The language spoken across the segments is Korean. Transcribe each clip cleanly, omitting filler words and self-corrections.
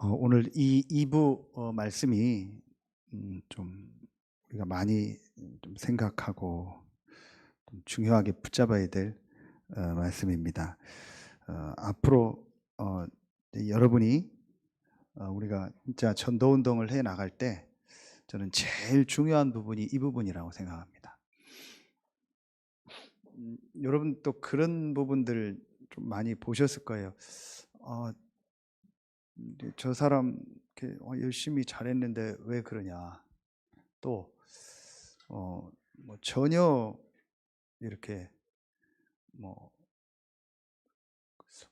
오늘 이 2부 말씀이 좀 우리가 많이 좀 생각하고 좀 중요하게 붙잡아야 될 말씀입니다. 앞으로 이제 여러분이 우리가 진짜 전도 운동을 해 나갈 때 저는 제일 중요한 부분이 이 부분이라고 생각합니다. 여러분 또 그런 부분들 좀 많이 보셨을 거예요. 어 근데 '저 사람 이렇게 열심히 잘했는데 왜 그러냐.' 또 뭐 전혀 이렇게 뭐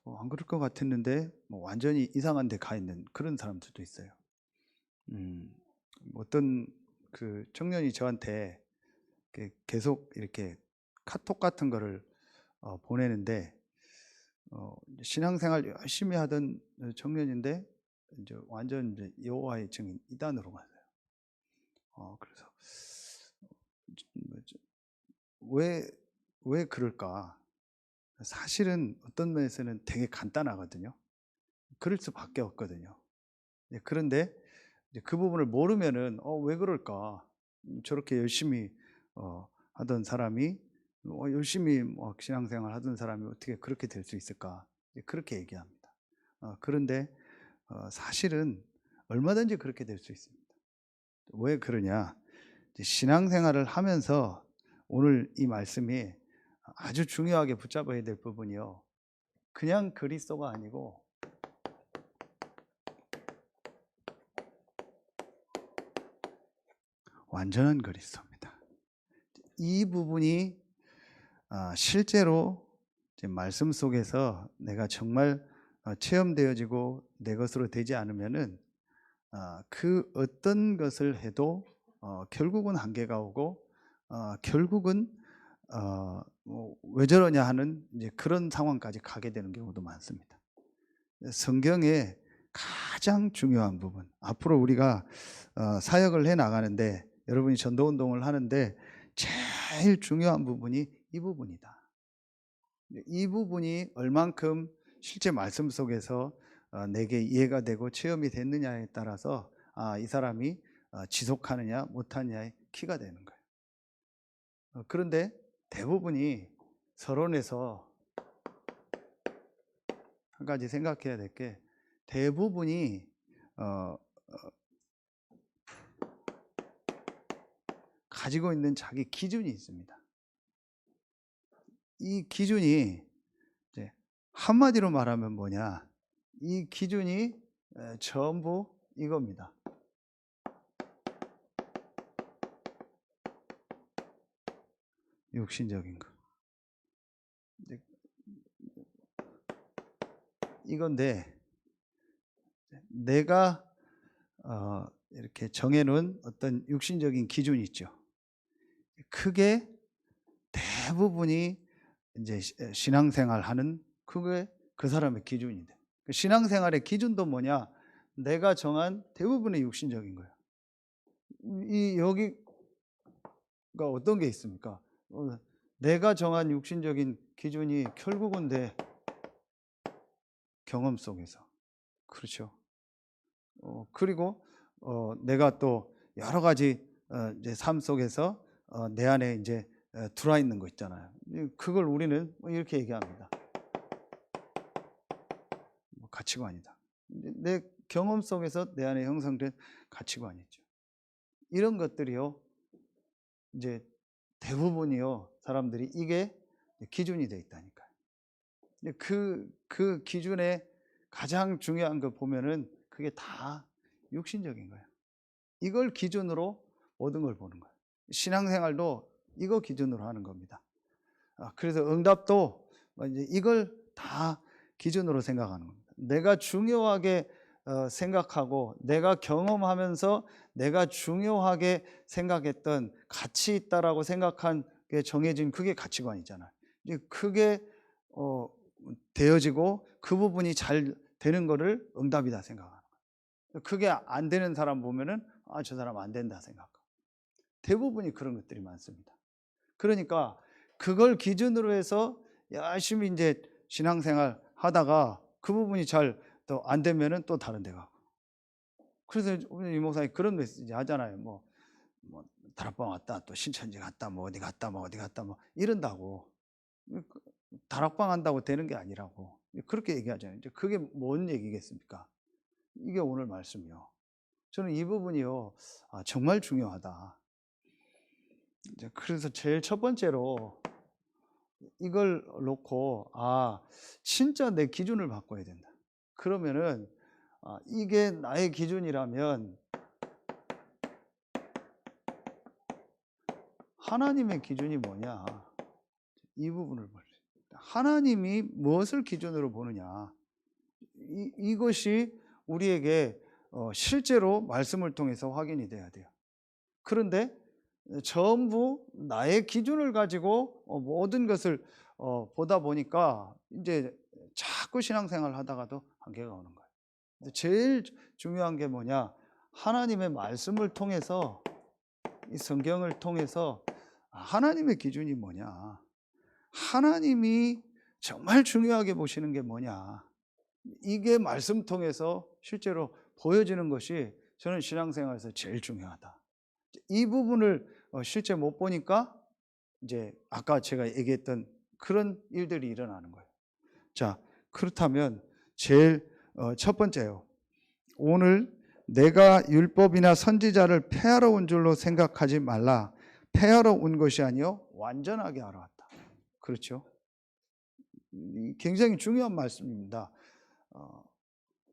안 그럴 것 같았는데 뭐 완전히 이상한 데 가 있는 그런 사람들도 있어요. 음 어떤 그 청년이 저한테 계속 이렇게 카톡 같은 거를 보내는데 이제 신앙생활 열심히 하던 청년인데 인제 완전 이제 여호와의 증인 이단으로 갔어요. 그래서 뭐죠, 왜 왜 그럴까? 사실은 어떤 면에서는 되게 간단하거든요. 그럴 수밖에 없거든요. 예, 그런데 이제 그 부분을 모르면은 '왜 그럴까? 저렇게 열심히 하던 사람이 열심히 뭐 신앙생활 하던 사람이 어떻게 그렇게 될 수 있을까?' 이제 그렇게 얘기합니다. 그런데 사실은 얼마든지 그렇게 될 수 있습니다. 왜 그러냐? 이제 신앙생활을 하면서 오늘 이 말씀이 아주 중요하게 붙잡아야 될 부분이요. 그냥 그리스도가 아니고 완전한 그리스도입니다. 이 부분이 실제로 이제 말씀 속에서 내가 정말 체험되어지고 내 것으로 되지 않으면은 그 어떤 것을 해도 결국은 한계가 오고 결국은 뭐 '왜 저러냐.' 하는 이제 그런 상황까지 가게 되는 경우도 많습니다. 성경의 가장 중요한 부분, 앞으로 우리가 사역을 해 나가는데 여러분이 전도 운동을 하는데 제일 중요한 부분이 이 부분이다. 이 부분이 얼만큼 실제 말씀 속에서 내게 이해가 되고 체험이 됐느냐에 따라서 이 사람이 지속하느냐 못하느냐의 키가 되는 거예요. 그런데 대부분이 서론에서 한 가지 생각해야 될 게, 대부분이 어 가지고 있는 자기 기준이 있습니다. 이 기준이 이제 한마디로 말하면 뭐냐? 이 기준이 전부 이겁니다. 육신적인 거. 이제 이건데, 내가 이렇게 정해 놓은 어떤 육신적인 기준이 있죠. 크게 대부분이 인제 신앙생활하는 그게 그 사람의 기준이 돼. 그 신앙생활의 기준도 뭐냐? 내가 정한 대부분의 육신적인 거예요. 이 여기가 어떤 게 있습니까? 내가 정한 육신적인 기준이 결국은 내 경험 속에서. 그렇죠. 그리고 내가 또 여러 가지 이제 삶 속에서 내 안에 인제 들어와 있는 거 있잖아요. 그걸 우리는 뭐 이렇게 얘기합니다. 뭐 가치관이다. 이제 내 경험 속에서 내 안에 형성된 가치관이죠. 이런 것들이요, 이제 대부분이요, 사람들이 이게 기준이 돼 있다니까요. 근데 그 기준에 가장 중요한 거 보면은 그게 다 육신적인 거예요. 이걸 기준으로 모든 걸 보는 거예요. 신앙생활도 이거 기준으로 하는 겁니다. 그래서 응답도 이제 이걸 다 기준으로 생각하는 겁니다. 내가 중요하게 생각하고 내가 경험하면서 내가 중요하게 생각했던, 가치 있다라고 생각한 게 정해진 그게 가치관이잖아요. 이제 그게 어 되어지고 그 부분이 잘 되는 거를 응답이다 생각하는 거예요. 그게 안 되는 사람 보면은 '저 사람 안 된다.' 생각하고. 대부분이 그런 것들이 많습니다. 그러니까 그걸 기준으로 해서 열심히 인제 신앙생활 하다가 그 부분이 잘 또 안 되면은 또 다른 데 가고. 그래서 오늘 이 목사님 그런 메시지 하잖아요. 뭐 다락방 왔다, 또 신천지 갔다, 뭐 어디 갔다, 뭐 어디 갔다, 뭐 이런다고. 다락방 한다고 되는 게 아니라고 그렇게 얘기하잖아요. 이제 그게 뭔 얘기겠습니까? 이게 오늘 말씀이요. 저는 이 부분이요, 정말 중요하다. 이제 그래서 제일 첫 번째로 이걸 놓고 진짜 내 기준을 바꿔야 된다. 그러면은 이게 나의 기준이라면 하나님의 기준이 뭐냐, 이 부분을 봐야 돼. 하나님이 무엇을 기준으로 보느냐, 이것이 우리에게 실제로 말씀을 통해서 확인이 돼야 돼요. 그런데 전부 나의 기준을 가지고 모든 것을 보다 보니까 이제 자꾸 신앙생활을 하다가도 한계가 오는 거예요. 근데 제일 중요한 게 뭐냐, 하나님의 말씀을 통해서, 이 성경을 통해서 하나님의 기준이 뭐냐, 하나님이 정말 중요하게 보시는 게 뭐냐, 이게 말씀 통해서 실제로 보여지는 것이 저는 신앙생활에서 제일 중요하다. 이 부분을 실제 못 보니까 이제 아까 제가 얘기했던 그런 일들이 일어나는 거예요. 자, 그렇다면 제일 첫 번째요. 오늘 내가 율법이나 선지자를 폐하러 온 줄로 생각하지 말라. 폐하러 온 것이 아니요 완전하게 하러 왔다. 그렇죠? 굉장히 중요한 말씀입니다.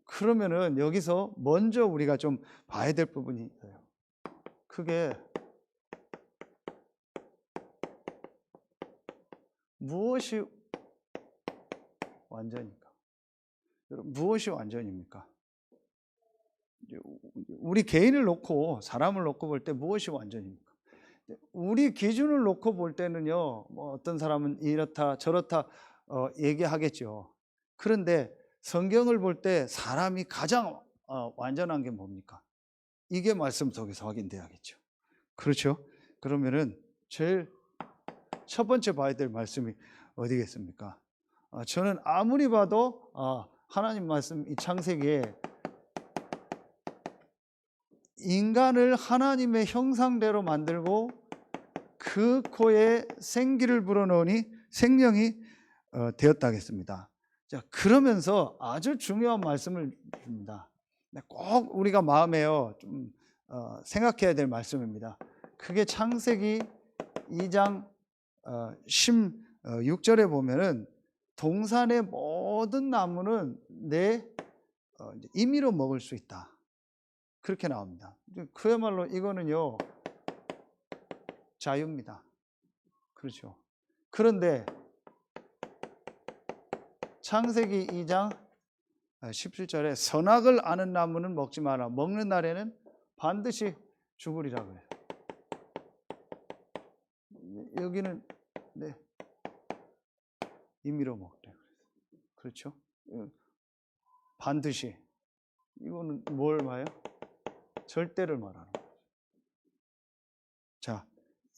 그러면은 여기서 먼저 우리가 좀 봐야 될 부분이 있어요. 그게 무엇이 완전입니까? 무엇이 완전입니까? 우리 개인을 놓고, 사람을 놓고 볼 때 무엇이 완전입니까? 우리 기준을 놓고 볼 때는요, 뭐 어떤 사람은 이렇다 저렇다 얘기하겠죠. 그런데 성경을 볼 때 사람이 가장 완전한 게 뭡니까? 이게 말씀 속에서 확인돼야겠죠. 그렇죠? 그러면은 제일 첫 번째 봐야 될 말씀이 어디겠습니까? 저는 아무리 봐도 하나님 말씀, 이 창세기에 인간을 하나님의 형상대로 만들고 그 코에 생기를 불어넣으니 생명이 되었다 하겠습니다. 자, 그러면서 아주 중요한 말씀을 줍니다. 꼭 우리가 마음에요 좀 생각해야 될 말씀입니다. 그게 창세기 2장 16절에 보면은 동산의 모든 나무는 내 임의로 먹을 수 있다, 그렇게 나옵니다. 그야말로 이거는요 자유입니다. 그렇죠. 그런데 창세기 2장 17절에 선악을 아는 나무는 먹지 마라. 먹는 날에는 반드시 죽으리라 그래요. 여기는 임의로 먹래. 그렇죠? 반드시. 이거는 뭘 말해요? 절대를 말하는 거죠. 자,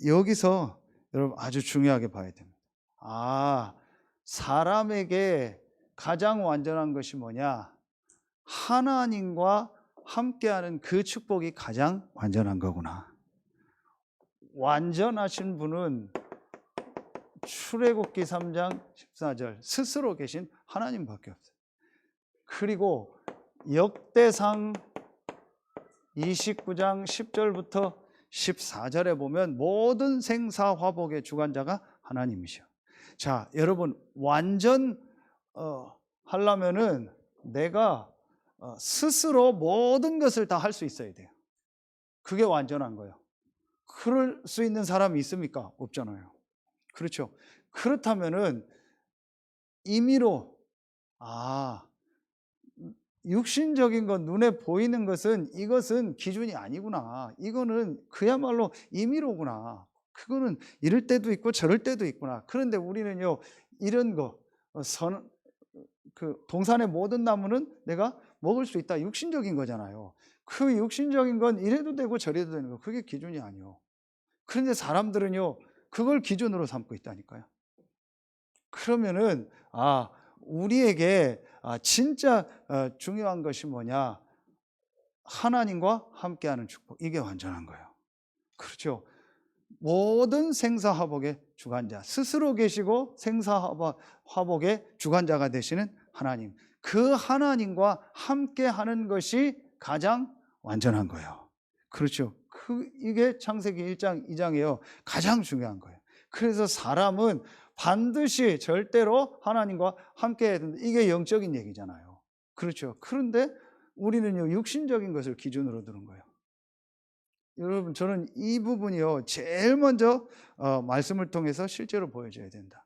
여기서 여러분 아주 중요하게 봐야 됩니다. 사람에게 가장 완전한 것이 뭐냐? 하나님과 함께하는 그 축복이 가장 완전한 거구나. 완전하신 분은 출애굽기 3장 14절 스스로 계신 하나님밖에 없어요. 그리고 역대상 29장 10절부터 14절에 보면 모든 생사화복의 주관자가 하나님이셔. 자, 여러분 완전 하려면은 내가 스스로 모든 것을 다 할 수 있어야 돼요. 그게 완전한 거예요. 그럴 수 있는 사람이 있습니까? 없잖아요. 그렇죠. 그렇다면은 임의로 육신적인 것, 눈에 보이는 것은 이것은 기준이 아니구나. 이거는 그야말로 임의로구나. 그거는 이럴 때도 있고 저럴 때도 있구나. 그런데 우리는요 이런 거 동산의 모든 나무는 내가 먹을 수 있다. 육신적인 거잖아요. 그 육신적인 건 이래도 되고 저래도 되는 거. 그게 기준이 아니요. 그런데 사람들은요 그걸 기준으로 삼고 있다니까요. 그러면은 우리에게 진짜 중요한 것이 뭐냐? 하나님과 함께하는 축복, 이게 완전한 거예요. 그렇죠. 모든 생사화복의 주관자, 스스로 계시고 생사화복의 주관자가 되시는 하나님, 그 하나님과 함께하는 것이 가장 완전한 거예요. 그렇죠. 이게 창세기 1장 2장이에요. 가장 중요한 거예요. 그래서 사람은 반드시 절대로 하나님과 함께해야 된다. 이게 영적인 얘기잖아요. 그렇죠. 그런데 우리는요, 육신적인 것을 기준으로 두는 거예요. 여러분, 저는 이 부분이요, 제일 먼저 말씀을 통해서 실제로 보여줘야 된다.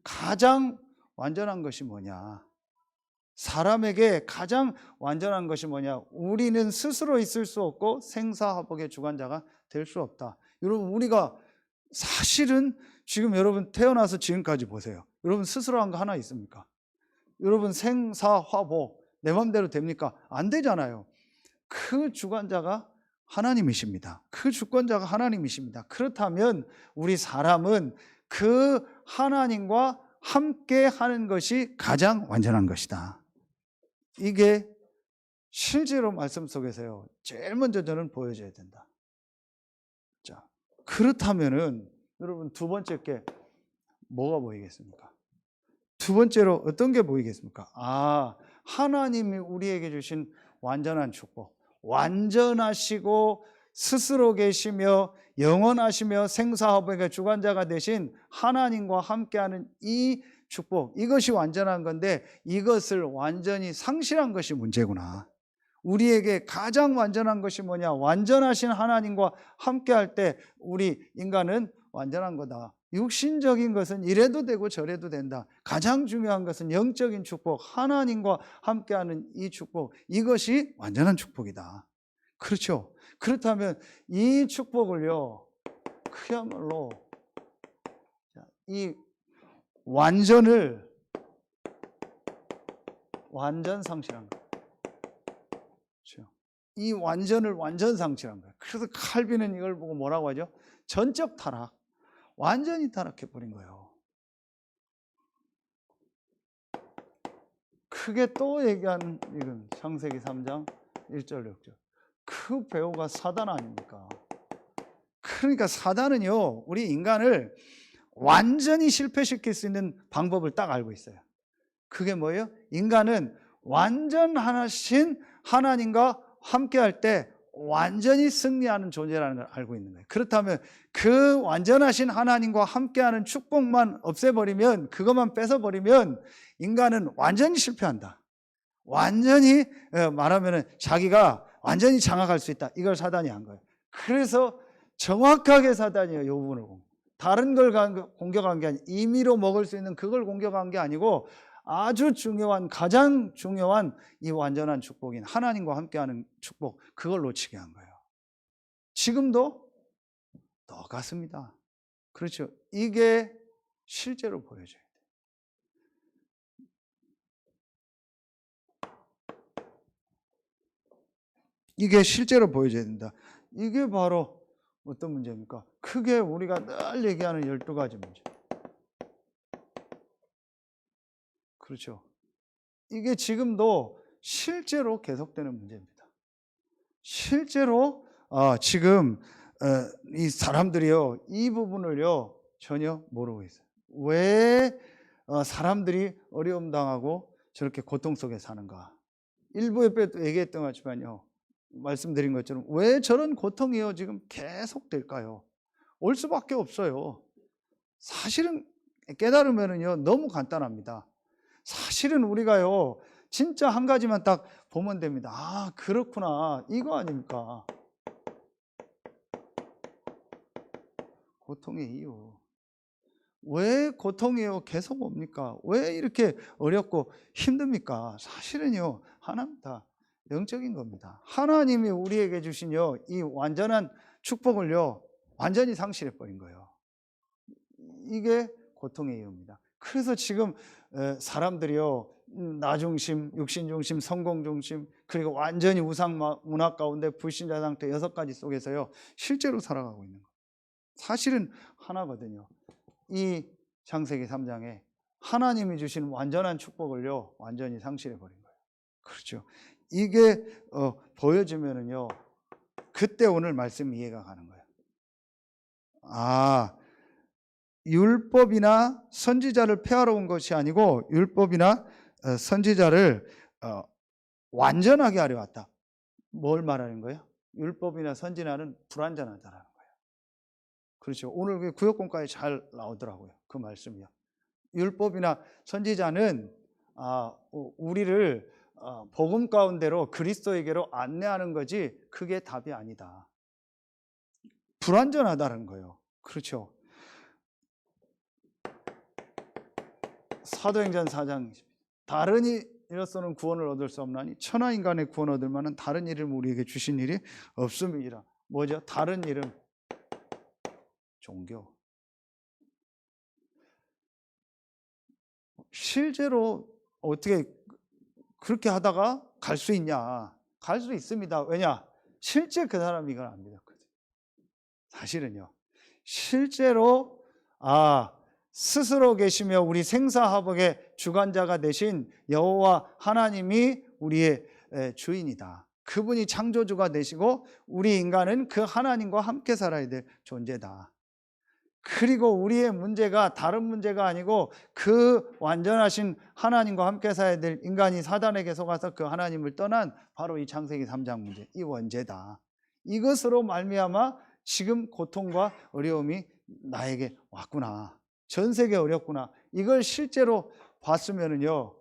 가장 완전한 것이 뭐냐? 사람에게 가장 완전한 것이 뭐냐? 우리는 스스로 있을 수 없고 생사화복의 주관자가 될 수 없다. 여러분, 우리가 사실은 지금 여러분 태어나서 지금까지 보세요. 여러분 스스로 한 거 하나 있습니까? 여러분 생사화복 내 맘대로 됩니까? 안 되잖아요. 그 주관자가 하나님이십니다. 그 주권자가 하나님이십니다. 그렇다면 우리 사람은 그 하나님과 함께 하는 것이 가장 완전한 것이다. 이게 실제로 말씀 속에서요, 제일 먼저 저는 보여줘야 된다. 자, 그렇다면은 여러분 두 번째 게 뭐가 보이겠습니까? 두 번째로 어떤 게 보이겠습니까? 하나님이 우리에게 주신 완전한 축복, 완전하시고 스스로 계시며 영원하시며 생사화복의 주관자가 되신 하나님과 함께하는 이 축복, 이것이 완전한 건데 이것을 완전히 상실한 것이 문제구나. 우리에게 가장 완전한 것이 뭐냐? 완전하신 하나님과 함께할 때 우리 인간은 완전한 거다. 육신적인 것은 이래도 되고 저래도 된다. 가장 중요한 것은 영적인 축복, 하나님과 함께하는 이 축복, 이것이 완전한 축복이다. 그렇죠? 그렇다면 이 축복을요, 그야말로 이 완전을 완전 상실한 거예요. 그렇죠? 이 완전을 완전 상실한 거예요. 그래서 칼빈은 이걸 보고 뭐라고 하죠? 전적 타락. 완전히 타락해 버린 거예요. 크게 또 얘기하는 이건 창세기 3장 1절 6절. 그 배우가 사단 아닙니까? 그러니까 사단은요, 우리 인간을 완전히 실패시킬 수 있는 방법을 딱 알고 있어요. 그게 뭐예요? 인간은 완전하신 하나님과 함께할 때 완전히 승리하는 존재라는 걸 알고 있는 거예요. 그렇다면 그 완전하신 하나님과 함께하는 축복만 없애버리면, 그것만 뺏어버리면 인간은 완전히 실패한다. 완전히 말하면 자기가 완전히 장악할 수 있다. 이걸 사단이 한 거예요. 그래서 정확하게 사단이에요. 이 부분을 다른 걸 공격한 게 아니고, 임의로 먹을 수 있는 그걸 공격한 게 아니고 아주 중요한, 가장 중요한 이 완전한 축복인 하나님과 함께하는 축복, 그걸 놓치게 한 거예요. 지금도 똑같습니다. 그렇죠. 이게 실제로 보여져요. 이게 실제로 보여져야 된다. 이게 바로 어떤 문제입니까? 크게 우리가 늘 얘기하는 12가지 문제. 그렇죠. 이게 지금도 실제로 계속되는 문제입니다. 실제로 지금 이 사람들이요, 이 부분을요 전혀 모르고 있어요. 왜 사람들이 어려움 당하고 저렇게 고통 속에 사는가? 일부에 얘기했던 것지만요, 말씀드린 것처럼 왜 저런 고통이요 지금 계속 될까요? 올 수밖에 없어요. 사실은 깨달으면은요 너무 간단합니다. 사실은 우리가요 진짜 한 가지만 딱 보면 됩니다. 그렇구나, 이거 아닙니까? 고통의 이유. 왜 고통이요 계속 옵니까? 왜 이렇게 어렵고 힘듭니까? 사실은요 하나님 다 영적인 겁니다. 하나님이 우리에게 주신요 이 완전한 축복을요 완전히 상실해 버린 거예요. 이게 고통의 이유입니다. 그래서 지금 사람들이요 나 중심, 육신 중심, 성공 중심, 그리고 완전히 우상 문화 가운데 불신자 상태 6가지 속에서요 실제로 살아가고 있는 거예요. 사실은 하나거든요. 이 창세기 3장에 하나님이 주신 완전한 축복을요 완전히 상실해 버린 거예요. 그렇죠. 이게 보여지면은요, 그때 오늘 말씀 이해가 가는 거예요. 아, 율법이나 선지자를 폐하러 온 것이 아니고 율법이나 선지자를 완전하게 하려 왔다. 뭘 말하는 거예요? 율법이나 선지자는 불완전하다라는 거예요. 그렇죠. 오늘 그 구역공과에 잘 나오더라고요. 그 말씀이요. 율법이나 선지자는 우리를 복음 가운데로 그리스도에게로 안내하는 거지 그게 답이 아니다. 불완전하다는 거예요. 그렇죠. 사도행전 4장 다른 이로서는 구원을 얻을 수 없나니 천하 인간의 구원 얻을 만한 다른 이름 우리에게 주신 일이 없음이라. 뭐죠? 다른 이름. 종교. 실제로 어떻게 그렇게 하다가 갈 수 있냐? 갈 수 있습니다. 왜냐? 실제 그 사람이 이걸 안 믿었거든요. 사실은요. 실제로 스스로 계시며 우리 생사화복의 주관자가 되신 여호와 하나님이 우리의 주인이다. 그분이 창조주가 되시고 우리 인간은 그 하나님과 함께 살아야 될 존재다. 그리고 우리의 문제가 다른 문제가 아니고 그 완전하신 하나님과 함께 살아야 될 인간이 사단에게 속아서 그 하나님을 떠난 바로 이 창세기 3장 문제, 이 원죄다. 이것으로 말미암아 지금 고통과 어려움이 나에게 왔구나. 전 세계 어렵구나. 이걸 실제로 봤으면은요,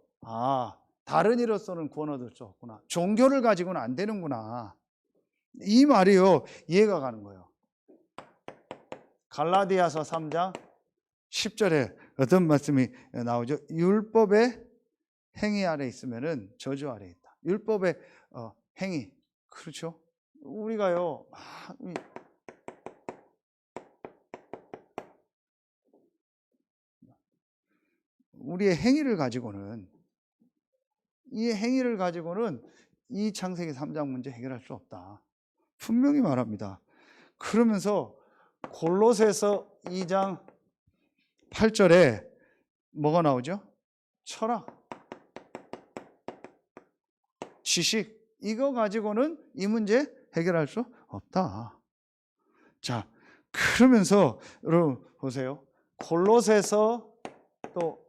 다른 이로서는 구원 얻을 수 없구나. 종교를 가지고는 안 되는구나. 이 말이요, 이해가 가는 거예요. 갈라디아서 3장 10절에 어떤 말씀이 나오죠? 율법의 행위 아래 있으면은 저주 아래 있다. 율법의 행위. 그렇죠? 우리가요, 우리의 행위를 가지고는 이 창세기 3장 문제 해결할 수 없다. 분명히 말합니다. 그러면서 골로새서 2장 8절에 뭐가 나오죠? 철학, 지식, 이거 가지고는 이 문제 해결할 수 없다. 자, 그러면서 여러분 보세요. 골로새서 또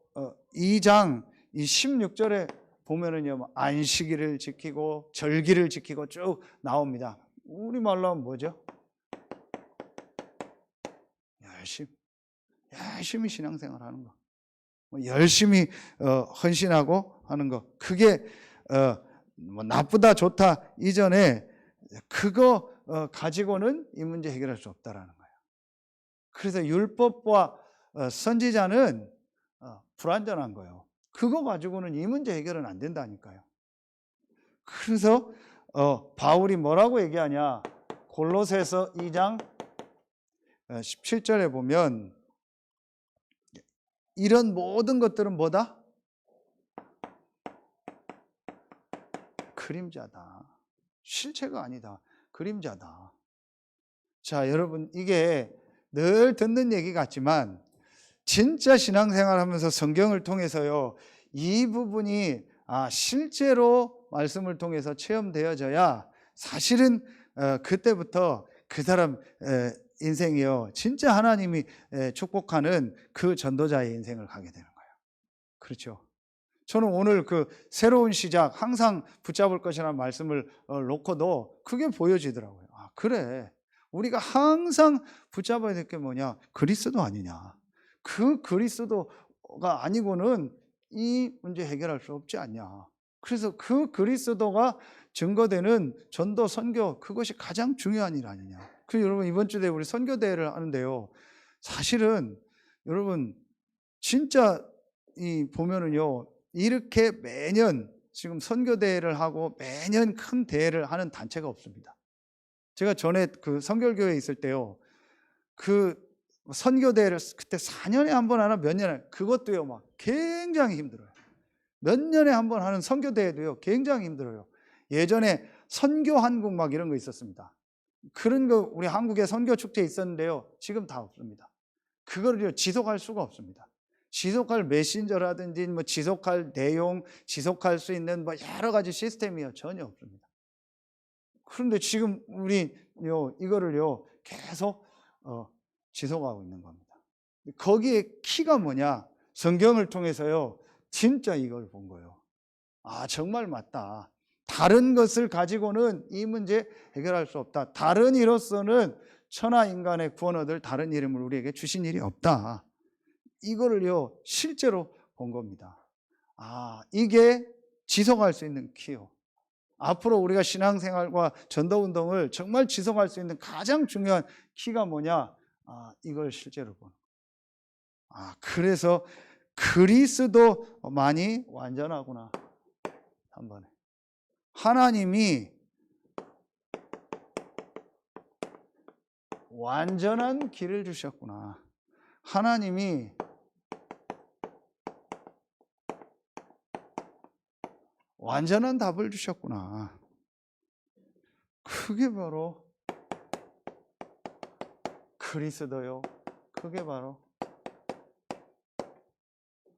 2장 이 16절에 보면은요, 안식일을 지키고 절기를 지키고 쭉 나옵니다. 우리말로 하면 뭐죠? 열심히 신앙생활 하는 거, 열심히 헌신하고 하는 거, 그게 나쁘다 좋다 이전에 그거 가지고는 이 문제 해결할 수 없다라는 거예요. 그래서 율법과 선지자는 불완전한 거예요. 그거 가지고는 이 문제 해결은 안 된다니까요. 그래서 바울이 뭐라고 얘기하냐? 골로새서 2장 17절에 보면 이런 모든 것들은 뭐다? 그림자다. 실체가 아니다. 그림자다. 자, 여러분, 이게 늘 듣는 얘기 같지만 진짜 신앙생활 하면서 성경을 통해서요, 이 부분이 실제로 말씀을 통해서 체험되어져야 사실은 그때부터 그 사람 인생이요, 진짜 하나님이 축복하는 그 전도자의 인생을 가게 되는 거예요. 그렇죠. 저는 오늘 그 새로운 시작, 항상 붙잡을 것이라는 말씀을 놓고도 그게 보여지더라고요. 그래. 우리가 항상 붙잡아야 될 게 뭐냐? 그리스도 아니냐. 그 그리스도가 아니고는 이 문제 해결할 수 없지 않냐. 그래서 그 그리스도가 증거되는 전도, 선교, 그것이 가장 중요한 일 아니냐. 그래서 여러분, 이번 주에 우리 선교대회를 하는데요, 사실은 여러분 진짜 보면은요, 이렇게 매년 지금 선교대회를 하고 매년 큰 대회를 하는 단체가 없습니다. 제가 전에 그 선결교회에 있을 때요, 그 선교대회를 그때 4년에 한 번 하나 몇 년에, 그것도요 막 굉장히 힘들어요. 몇 년에 한 번 하는 선교대회도요 굉장히 힘들어요. 예전에 선교한국 막 이런 거 있었습니다. 그런 거 우리 한국에 선교축제 있었는데요, 지금 다 없습니다. 그거를 지속할 수가 없습니다. 지속할 메신저라든지 뭐 지속할 내용, 지속할 수 있는 뭐 여러 가지 시스템이요 전혀 없습니다. 그런데 지금 우리요 이거를요 계속 지속하고 있는 겁니다. 거기에 키가 뭐냐? 성경을 통해서요 진짜 이걸 본 거예요. 아, 정말 맞다. 다른 것을 가지고는 이 문제 해결할 수 없다. 다른 이로서는 천하 인간의 구원 얻을 다른 이름을 우리에게 주신 일이 없다. 이거를요 실제로 본 겁니다. 아, 이게 지속할 수 있는 키요. 앞으로 우리가 신앙생활과 전도운동을 정말 지속할 수 있는 가장 중요한 키가 뭐냐? 아, 이걸 실제로 보는 거예요. 아, 그래서 그리스도만이 완전하구나. 한 번에 하나님이 완전한 길을 주셨구나. 하나님이 완전한 답을 주셨구나. 그게 바로 그리스도요. 그게 바로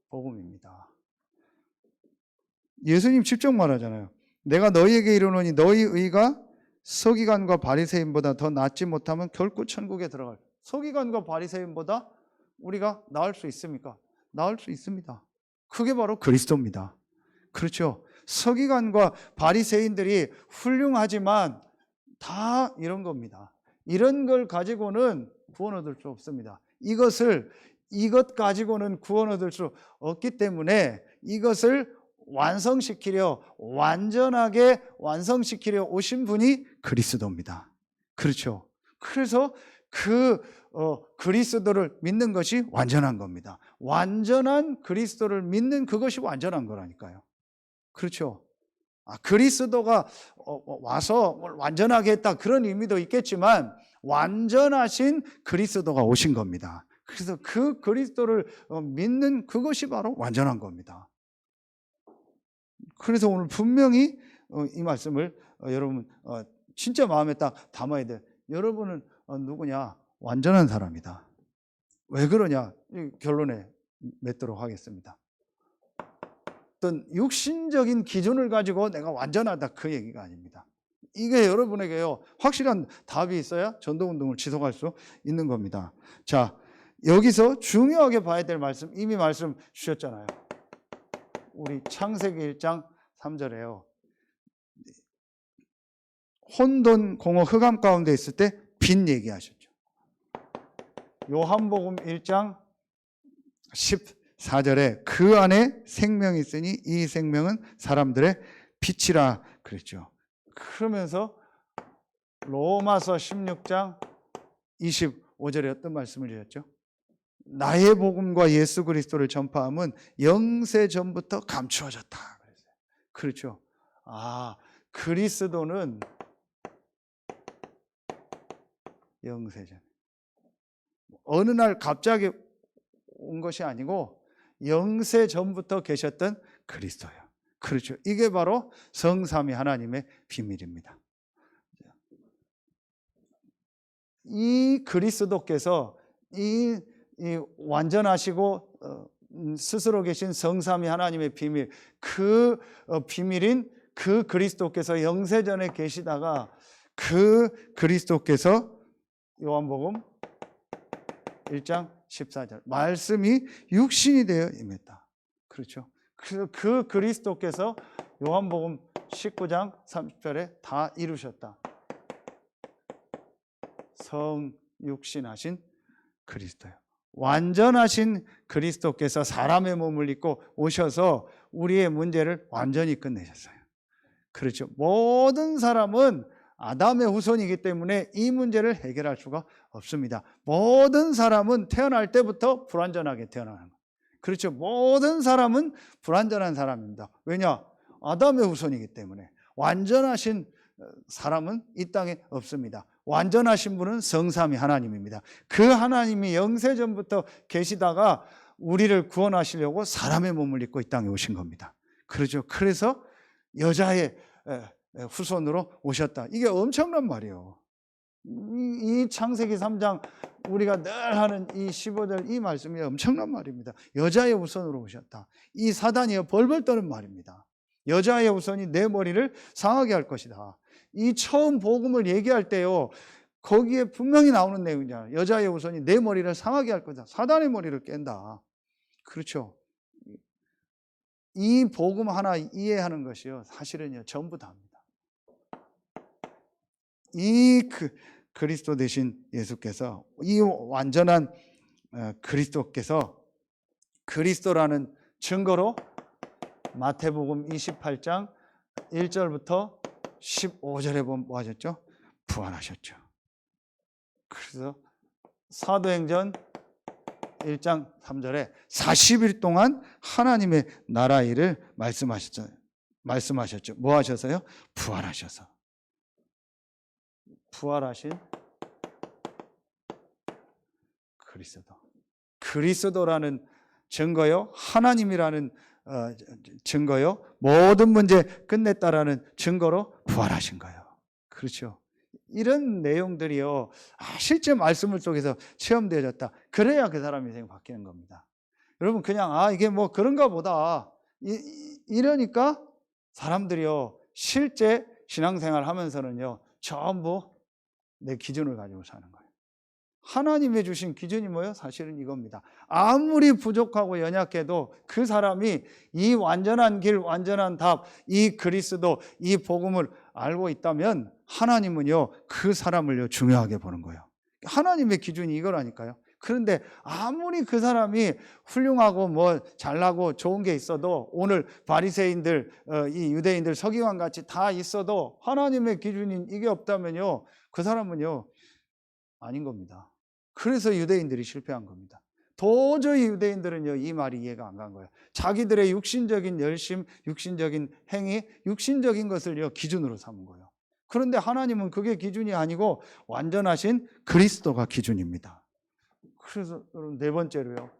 복음입니다. 예수님 직접 말하잖아요. 내가 너희에게 이르노니 너희 의가 서기관과 바리새인보다 더 낫지 못하면 결코 천국에 들어갈. 서기관과 바리새인보다 우리가 나을 수 있습니까? 나을 수 있습니다. 그게 바로 그리스도입니다. 그렇죠. 서기관과 바리새인들이 훌륭하지만 다 이런 겁니다. 이런 걸 가지고는 구원 얻을 수 없습니다. 이것 가지고는 구원 얻을 수 없기 때문에 이것을 완성시키려, 완전하게 완성시키려 오신 분이 그리스도입니다. 그렇죠. 그래서 그리스도를 믿는 것이 완전한 겁니다. 완전한 그리스도를 믿는 그것이 완전한 거라니까요. 그렇죠. 그리스도가 와서 완전하게 했다 그런 의미도 있겠지만 완전하신 그리스도가 오신 겁니다. 그래서 그 그리스도를 믿는 그것이 바로 완전한 겁니다. 그래서 오늘 분명히 이 말씀을 여러분 진짜 마음에 딱 담아야 돼요. 여러분은 누구냐? 완전한 사람이다. 왜 그러냐? 결론에 맺도록 하겠습니다. 어떤 육신적인 기준을 가지고 내가 완전하다 그 얘기가 아닙니다. 이게 여러분에게요 확실한 답이 있어야 전도운동을 지속할 수 있는 겁니다. 자, 여기서 중요하게 봐야 될 말씀 이미 말씀 주셨잖아요. 우리 창세기 1장 3절에요. 혼돈, 공허, 흑암 가운데 있을 때 빛 얘기하셨죠. 요한복음 1장 14절에 그 안에 생명이 있으니 이 생명은 사람들의 빛이라 그랬죠. 그러면서 로마서 16장 25절에 어떤 말씀을 주셨죠? 나의 복음과 예수 그리스도를 전파함은 영세 전부터 감추어졌다. 그렇죠. 그리스도는 영세전. 어느 날 갑자기 온 것이 아니고 영세 전부터 계셨던 그리스도예요. 그렇죠. 이게 바로 성삼위 하나님의 비밀입니다. 이 그리스도께서 이 완전하시고 스스로 계신 성삼위 하나님의 비밀, 그 비밀인 그 그리스도께서 영세전에 계시다가 그 그리스도께서 요한복음 1장 14절 말씀이 육신이 되어 임했다. 그렇죠. 그래서 그 그리스도께서 요한복음 19장 30절에 다 이루셨다. 성육신하신 그리스도요. 완전하신 그리스도께서 사람의 몸을 입고 오셔서 우리의 문제를 완전히 끝내셨어요. 그렇죠. 모든 사람은 아담의 후손이기 때문에 이 문제를 해결할 수가 없습니다. 모든 사람은 태어날 때부터 불완전하게 태어나는 거예요. 그렇죠. 모든 사람은 불완전한 사람입니다. 왜냐? 아담의 후손이기 때문에. 완전하신 사람은 이 땅에 없습니다. 완전하신 분은 성삼위 하나님입니다. 그 하나님이 영세전부터 계시다가 우리를 구원하시려고 사람의 몸을 입고 이 땅에 오신 겁니다. 그렇죠. 그래서 여자의 후손으로 오셨다. 이게 엄청난 말이에요. 이 창세기 3장 우리가 늘 하는 이 15절 이 말씀이 엄청난 말입니다. 여자의 우선으로 오셨다. 이 사단이 벌벌 떠는 말입니다. 여자의 우선이 내 머리를 상하게 할 것이다. 이 처음 복음을 얘기할 때요, 거기에 분명히 나오는 내용이잖아요. 여자의 우선이 내 머리를 상하게 할 거다. 사단의 머리를 깬다. 그렇죠. 이 복음 하나 이해하는 것이요, 사실은요, 전부 다입니다. 그리스도 되신 예수께서, 이 완전한 그리스도께서 그리스도라는 증거로 마태복음 28장 1절부터 15절에 보면 뭐 하셨죠? 부활하셨죠. 그래서 사도행전 1장 3절에 40일 동안 하나님의 나라 일을 말씀하셨죠. 뭐 하셔서요? 부활하셔서. 부활하신 그리스도라는 증거요, 하나님이라는 증거요, 모든 문제 끝냈다라는 증거로 부활하신 거예요. 그렇죠. 이런 내용들이요, 실제 말씀을 속에서 체험되어졌다. 그래야 그 사람 인생이 바뀌는 겁니다. 여러분, 그냥 이게 뭐 그런가 보다 이러니까 사람들이요, 실제 신앙생활 하면서는요, 전부 내 기준을 가지고 사는 거예요. 하나님이 주신 기준이 뭐예요? 사실은 이겁니다. 아무리 부족하고 연약해도 그 사람이 이 완전한 길, 완전한 답, 이 그리스도, 이 복음을 알고 있다면 하나님은요, 그 사람을요, 중요하게 보는 거예요. 하나님의 기준이 이거라니까요. 그런데 아무리 그 사람이 훌륭하고 뭐 잘나고 좋은 게 있어도, 오늘 바리새인들, 이 유대인들, 서기관 같이 다 있어도 하나님의 기준인 이게 없다면요, 그 사람은요, 아닌 겁니다. 그래서 유대인들이 실패한 겁니다. 도저히 유대인들은요, 이 말이 이해가 안 간 거예요. 자기들의 육신적인 열심, 육신적인 행위, 육신적인 것을요, 기준으로 삼은 거예요. 그런데 하나님은 그게 기준이 아니고 완전하신 그리스도가 기준입니다. 그래서 여러분, 네 번째로요,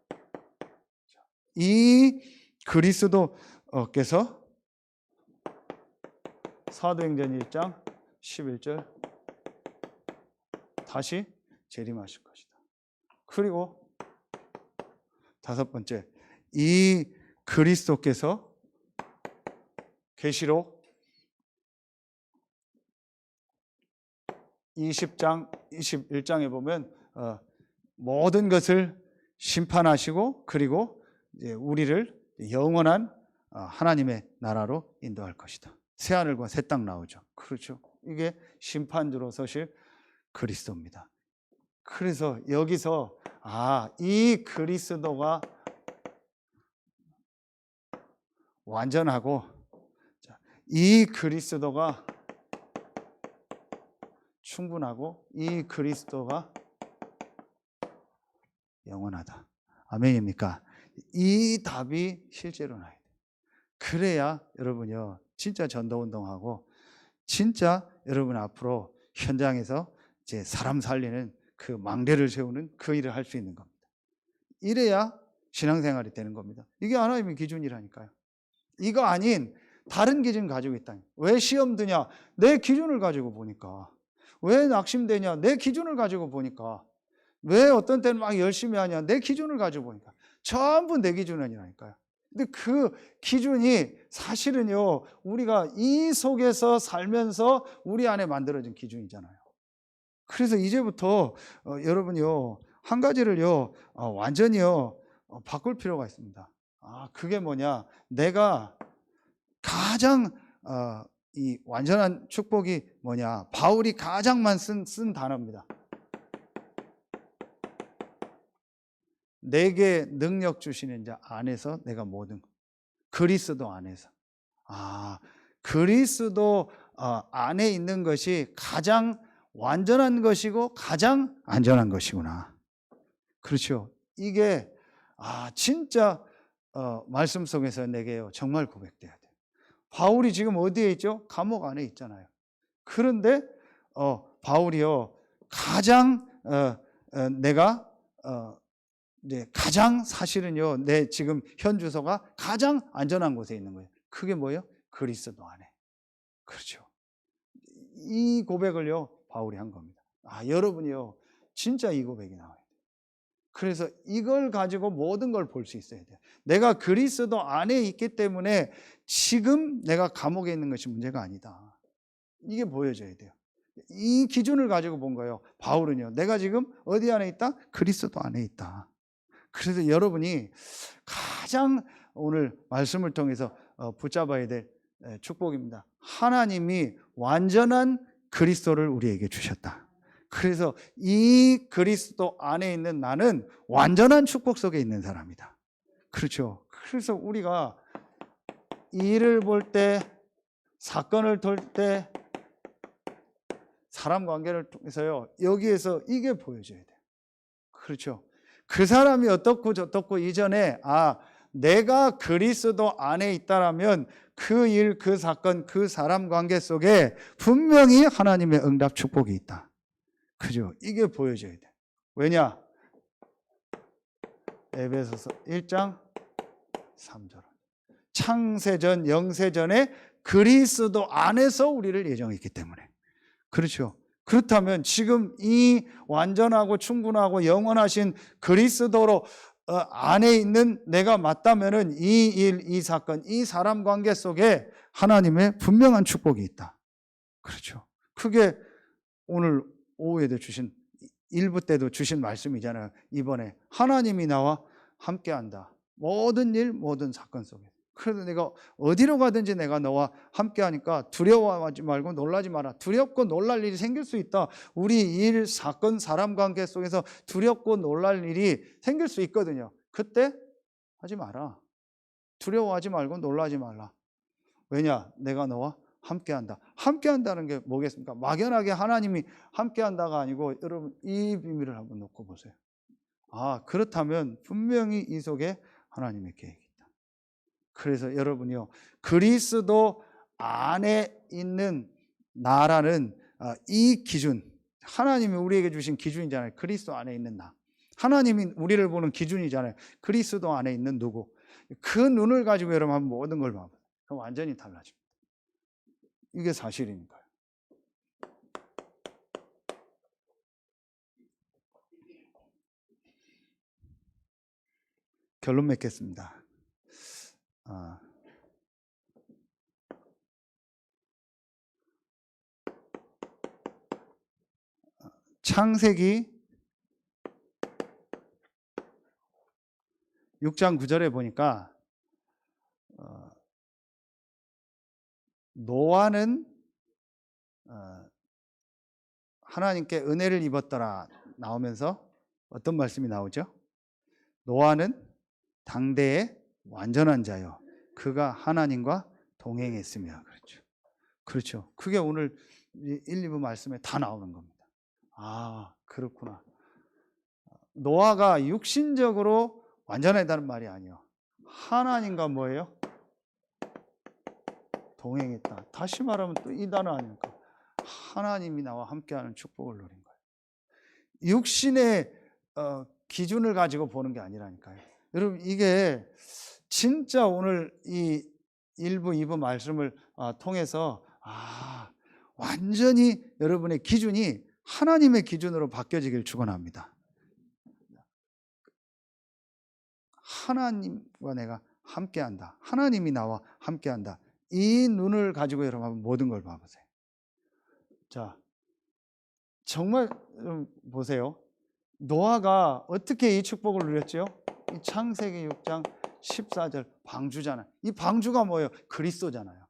이 그리스도께서 사도행전 1장 11절 다시 재림하실 것이다. 그리고 다섯 번째, 이 그리스도께서 계시록 20장, 21장에 보면 모든 것을 심판하시고, 그리고 이제 우리를 영원한 하나님의 나라로 인도할 것이다. 새하늘과 새 땅 나오죠. 그렇죠. 이게 심판주로 서실 그리스도입니다. 그래서 여기서 이 그리스도가 완전하고, 이 그리스도가 충분하고, 이 그리스도가 영원하다. 아멘입니까? 이 답이 실제로 나야 돼요. 그래야 여러분요, 진짜 전도운동하고, 진짜 여러분 앞으로 현장에서 이제 사람 살리는 그 망대를 세우는 그 일을 할 수 있는 겁니다. 이래야 신앙생활이 되는 겁니다. 이게 하나님의 기준이라니까요. 이거 아닌 다른 기준 가지고 있다니. 왜 시험 드냐? 내 기준을 가지고 보니까. 왜 낙심되냐? 내 기준을 가지고 보니까. 왜 어떤 때는 막 열심히 하냐? 내 기준을 가지고 보니까. 전부 내 기준이라니까요. 근데 그 기준이 사실은요, 우리가 이 속에서 살면서 우리 안에 만들어진 기준이잖아요. 그래서 이제부터 여러분이요, 한 가지를요, 완전히요, 바꿀 필요가 있습니다. 그게 뭐냐? 내가 가장 이 완전한 축복이 뭐냐? 바울이 가장만 쓴 단어입니다. 내게 능력 주시는 자 안에서 내가 모든, 그리스도 안에서. 그리스도 안에 있는 것이 가장 완전한 것이고 가장 안전한 것이구나. 그렇죠. 이게 진짜 말씀 속에서 내게요, 정말 고백돼야 돼요. 바울이 지금 어디에 있죠? 감옥 안에 있잖아요. 그런데 바울이요, 가장 내가 이제 가장 사실은요, 내 지금 현 주소가 가장 안전한 곳에 있는 거예요. 그게 뭐예요? 그리스도 안에. 그렇죠. 이 고백을요, 바울이 한 겁니다. 여러분이요, 진짜 이 고백이 나와요. 그래서 이걸 가지고 모든 걸 볼 수 있어야 돼요. 내가 그리스도 안에 있기 때문에 지금 내가 감옥에 있는 것이 문제가 아니다. 이게 보여져야 돼요. 이 기준을 가지고 본 거예요. 바울은요, 내가 지금 어디 안에 있다? 그리스도 안에 있다. 그래서 여러분이 가장 오늘 말씀을 통해서 붙잡아야 될 축복입니다. 하나님이 완전한 그리스도를 우리에게 주셨다. 그래서 이 그리스도 안에 있는 나는 완전한 축복 속에 있는 사람이다. 그렇죠. 그래서 우리가 일을 볼 때, 사건을 돌 때, 사람 관계를 통해서요, 여기에서 이게 보여져야 돼요. 그렇죠. 그 사람이 어떻고 저떻고 이전에 내가 그리스도 안에 있다라면 그 일, 그 사건, 그 사람 관계 속에 분명히 하나님의 응답 축복이 있다. 그죠? 이게 보여져야 돼. 왜냐? 에베소서 1장 3절. 창세전, 영세전에 그리스도 안에서 우리를 예정했기 때문에. 그렇죠. 그렇다면 지금 이 완전하고 충분하고 영원하신 그리스도로 안에 있는 내가 맞다면은 이 일, 이 사건, 이 사람 관계 속에 하나님의 분명한 축복이 있다. 그렇죠. 그게 오늘 오후에도 주신 1부 때도 주신 말씀이잖아요. 이번에 하나님이 나와 함께한다. 모든 일, 모든 사건 속에. 그래도 내가 어디로 가든지 내가 너와 함께하니까 두려워하지 말고 놀라지 마라. 두렵고 놀랄 일이 생길 수 있다. 우리 일, 사건, 사람 관계 속에서 두렵고 놀랄 일이 생길 수 있거든요. 그때 하지 마라. 두려워하지 말고 놀라지 말라. 왜냐? 내가 너와 함께한다. 함께한다는 게 뭐겠습니까? 막연하게 하나님이 함께한다가 아니고 여러분 이 비밀을 한번 놓고 보세요. 그렇다면 분명히 이 속에 하나님의 계획이 있다. 그래서 여러분이요, 그리스도 안에 있는 나라는 이 기준, 하나님이 우리에게 주신 기준이잖아요. 그리스도 안에 있는 나. 하나님이 우리를 보는 기준이잖아요. 그리스도 안에 있는 누구. 그 눈을 가지고 여러분 한번 모든 걸 봐봐요. 그럼 완전히 달라집니다. 이게 사실이니까요. 결론 맺겠습니다. 창세기 6장 9절에 보니까 노아는 하나님께 은혜를 입었더라 나오면서 어떤 말씀이 나오죠? 노아는 당대의 완전한 자요, 그가 하나님과 동행했으며. 그렇죠. 그게 오늘 1, 2부 말씀에 다 나오는 겁니다. 그렇구나. 노아가 육신적으로 완전하다는 말이 아니에요. 하나님과 뭐예요? 동행했다. 다시 말하면 또 이 단어 아닙니까? 하나님이 나와 함께하는 축복을 누린 거예요. 육신의 기준을 가지고 보는 게 아니라니까요. 여러분 이게 진짜 오늘 이 1부, 2부 말씀을 통해서 완전히 여러분의 기준이 하나님의 기준으로 바뀌어지길 축원합니다. 하나님과 내가 함께한다. 하나님이 나와 함께한다. 이 눈을 가지고 여러분 모든 걸 봐보세요. 자, 정말 보세요. 노아가 어떻게 이 축복을 누렸죠? 이 창세기 6장 14절 방주잖아요. 이 방주가 뭐예요? 그리스도잖아요.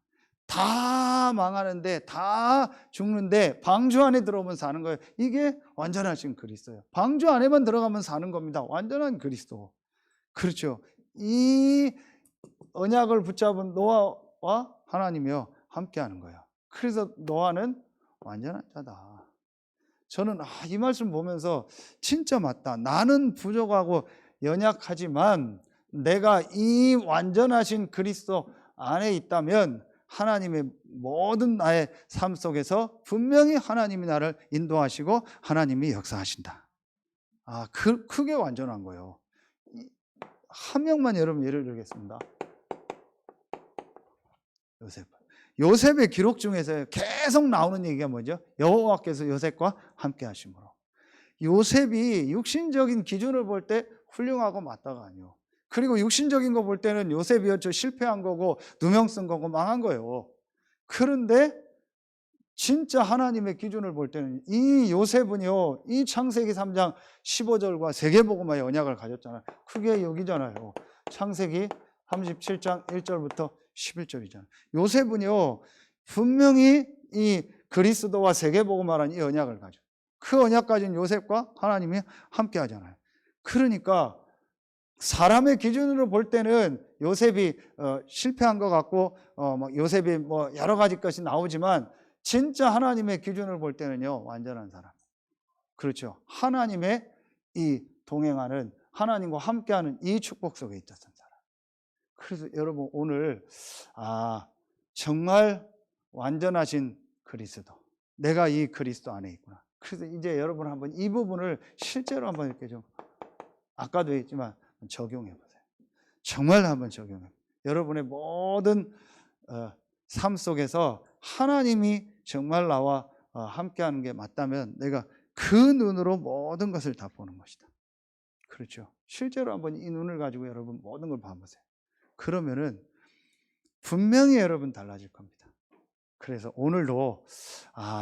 다 망하는데, 다 죽는데 방주 안에 들어오면 사는 거예요. 이게 완전하신 그리스도예요. 방주 안에만 들어가면 사는 겁니다. 완전한 그리스도. 그렇죠. 이 언약을 붙잡은 노아와 하나님이요 함께하는 거예요. 그래서 노아는 완전한 자다. 저는 이 말씀 보면서 진짜 맞다. 나는 부족하고 연약하지만 내가 이 완전하신 그리스도 안에 있다면 하나님의 모든 나의 삶 속에서 분명히 하나님이 나를 인도하시고 하나님이 역사하신다. 그게 완전한 거예요. 한 명만 여러분 예를 들겠습니다. 요셉. 요셉의 기록 중에서 계속 나오는 얘기가 뭐죠? 여호와께서 요셉과 함께 하심으로. 요셉이 육신적인 기준을 볼 때 훌륭하고 맞다가 아니요. 그리고 육신적인 거 볼 때는 요셉이었죠. 실패한 거고 누명 쓴 거고 망한 거예요. 그런데 진짜 하나님의 기준을 볼 때는 이 요셉은요, 이 창세기 3장 15절과 세계복음화의 언약을 가졌잖아요. 크게 여기잖아요. 창세기 37장 1절부터 11절이잖아요. 요셉은요, 분명히 이 그리스도와 세계복음화라는 이 언약을 가져. 그 언약 가진 요셉과 하나님이 함께 하잖아요. 그러니까 사람의 기준으로 볼 때는 요셉이 실패한 것 같고 요셉이 뭐 여러 가지 것이 나오지만 진짜 하나님의 기준을 볼 때는요, 완전한 사람. 그렇죠. 하나님의 이 동행하는, 하나님과 함께하는 이 축복 속에 있던 사람. 그래서 여러분 오늘 정말 완전하신 그리스도, 내가 이 그리스도 안에 있구나. 그래서 이제 여러분 한번 이 부분을 실제로 한번 이렇게 좀, 아까도 했지만 적용해 보세요. 정말 한번 적용해 보세요. 여러분의 모든 삶 속에서 하나님이 정말 나와 함께하는 게 맞다면 내가 그 눈으로 모든 것을 다 보는 것이다. 그렇죠. 실제로 한번 이 눈을 가지고 여러분 모든 걸 봐보세요. 그러면은 분명히 여러분 달라질 겁니다. 그래서 오늘도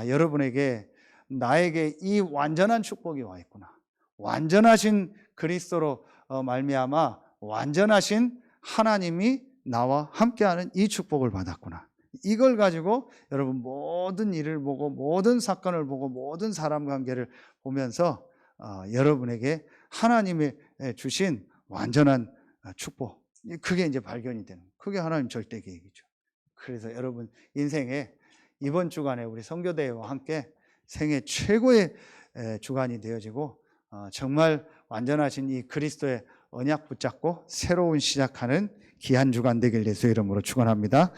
여러분에게 나에게 이 완전한 축복이 와 있구나. 완전하신 그리스도로 말미암아 완전하신 하나님이 나와 함께하는 이 축복을 받았구나. 이걸 가지고 여러분 모든 일을 보고 모든 사건을 보고 모든 사람 관계를 보면서 여러분에게 하나님이 주신 완전한 축복, 그게 이제 발견이 되는, 그게 하나님 절대 계획이죠. 그래서 여러분 인생에 이번 주간에 우리 선교대회와 함께 생애 최고의 주간이 되어지고 정말 완전하신 이 그리스도의 언약 붙잡고 새로운 시작하는 귀한 주간 되길 예수의 이름으로 축원합니다.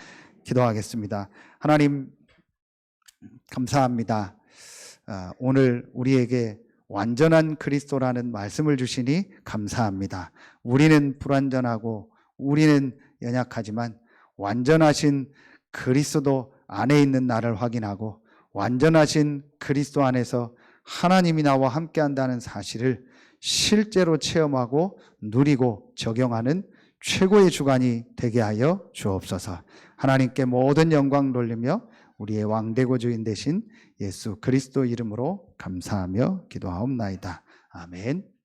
기도하겠습니다. 하나님 감사합니다. 오늘 우리에게 완전한 그리스도라는 말씀을 주시니 감사합니다. 우리는 불완전하고 우리는 연약하지만 완전하신 그리스도 안에 있는 나를 확인하고 완전하신 그리스도 안에서 하나님이 나와 함께한다는 사실을 실제로 체험하고 누리고 적용하는 최고의 주간이 되게 하여 주옵소서. 하나님께 모든 영광 돌리며 우리의 왕되고 주인 되신 예수 그리스도 이름으로 감사하며 기도하옵나이다. 아멘.